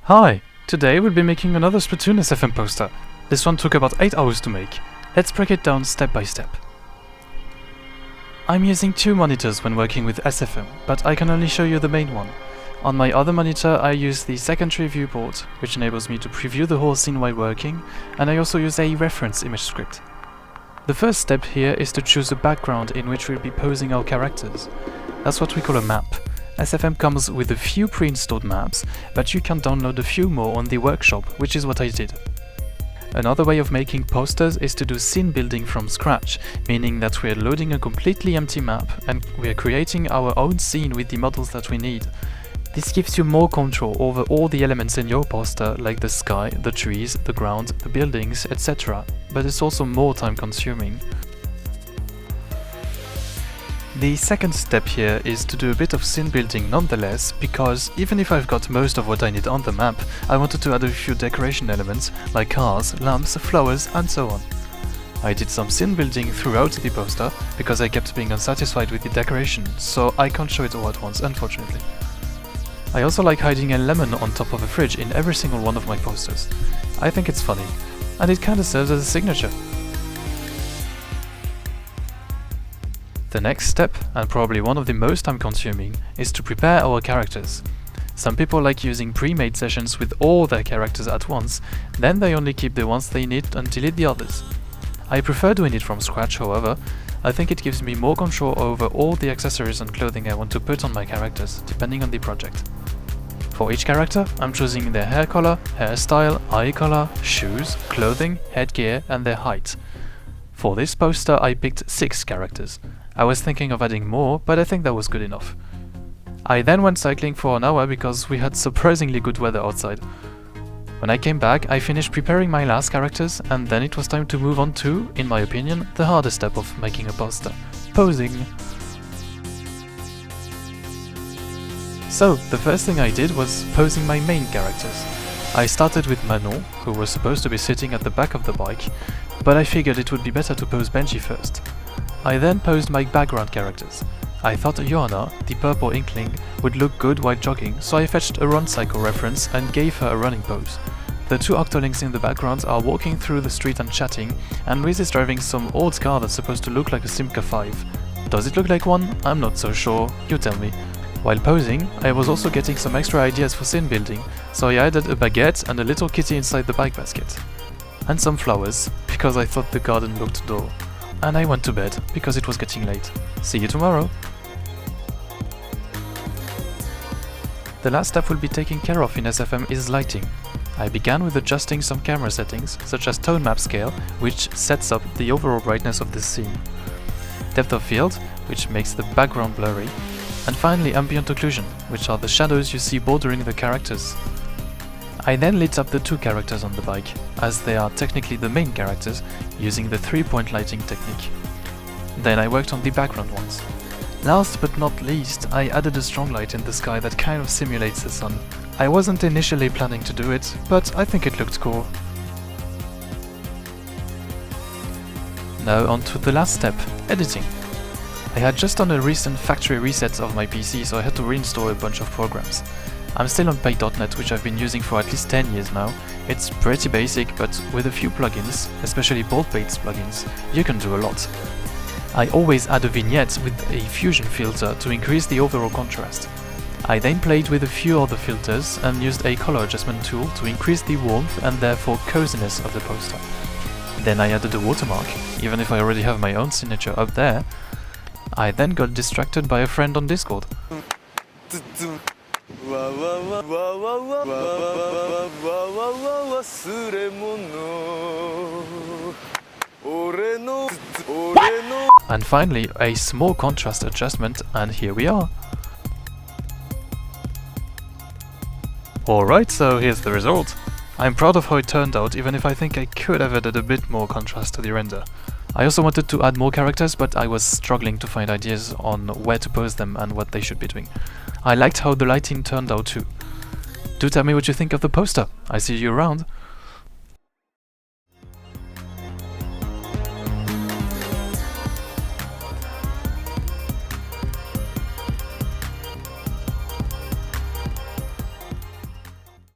Hi! Today we'll be making another Splatoon SFM poster. This one took about 8 hours to make. Let's break it down step by step. I'm using two monitors when working with SFM, but I can only show you the main one. On my other monitor I use the secondary viewport, which enables me to preview the whole scene while working, and I also use a reference image script. The first step here is to choose a background in which we'll be posing our characters. That's what we call a map. SFM comes with a few pre-installed maps, but you can download a few more on the workshop, which is what I did. Another way of making posters is to do scene building from scratch, meaning that we're loading a completely empty map and we're creating our own scene with the models that we need. This gives you more control over all the elements in your poster, like the sky, the trees, the ground, the buildings, etc. But it's also more time consuming. The second step here is to do a bit of scene building nonetheless, because even if I've got most of what I need on the map, I wanted to add a few decoration elements like cars, lamps, flowers and so on. I did some scene building throughout the poster because I kept being unsatisfied with the decoration, so I can't show it all at once, unfortunately. I also like hiding a lemon on top of a fridge in every single one of my posters. I think it's funny, and it kinda serves as a signature. The next step, and probably one of the most time consuming, is to prepare our characters. Some people like using pre-made sessions with all their characters at once, then they only keep the ones they need and delete the others. I prefer doing it from scratch, however. I think it gives me more control over all the accessories and clothing I want to put on my characters, depending on the project. For each character, I'm choosing their hair color, hairstyle, eye color, shoes, clothing, headgear and their height. For this poster I picked 6 characters. I was thinking of adding more, but I think that was good enough. I then went cycling for an hour because we had surprisingly good weather outside. When I came back, I finished preparing my last characters, and then it was time to move on to, in my opinion, the hardest step of making a poster: posing. So, the first thing I did was posing my main characters. I started with Manon, who was supposed to be sitting at the back of the bike, but I figured it would be better to pose Benji first. I then posed my background characters. I thought Johanna, the purple inkling, would look good while jogging, so I fetched a run cycle reference and gave her a running pose. The two Octolinks in the background are walking through the street and chatting, and Louise is driving some old car that's supposed to look like a Simca 5. Does it look like one? I'm not so sure, you tell me. While posing, I was also getting some extra ideas for scene building, so I added a baguette and a little kitty inside the bike basket. And some flowers, because I thought the garden looked dull. And I went to bed, because it was getting late. See you tomorrow! The last step we'll be taking care of in SFM is lighting. I began with adjusting some camera settings, such as tone map scale, which sets up the overall brightness of the scene, depth of field, which makes the background blurry, and finally ambient occlusion, which are the shadows you see bordering the characters. I then lit up the two characters on the bike, as they are technically the main characters, using the 3-point lighting technique. Then I worked on the background ones. Last but not least, I added a strong light in the sky that kind of simulates the sun. I wasn't initially planning to do it, but I think it looked cool. Now on to the last step, editing. I had just done a recent factory reset of my PC, so I had to reinstall a bunch of programs. I'm still on Paint.net, which I've been using for at least 10 years now. It's pretty basic, but with a few plugins, especially BoldPaint's plugins, you can do a lot. I always add a vignette with a fusion filter to increase the overall contrast. I then played with a few other filters and used a color adjustment tool to increase the warmth and therefore coziness of the poster. Then I added a watermark, even if I already have my own signature up there. I then got distracted by a friend on Discord. And finally, a small contrast adjustment, and here we are. Alright, so here's the result. I'm proud of how it turned out, even if I think I could have added a bit more contrast to the render. I also wanted to add more characters, but I was struggling to find ideas on where to pose them and what they should be doing. I liked how the lighting turned out too. Do tell me what you think of the poster. I see you around.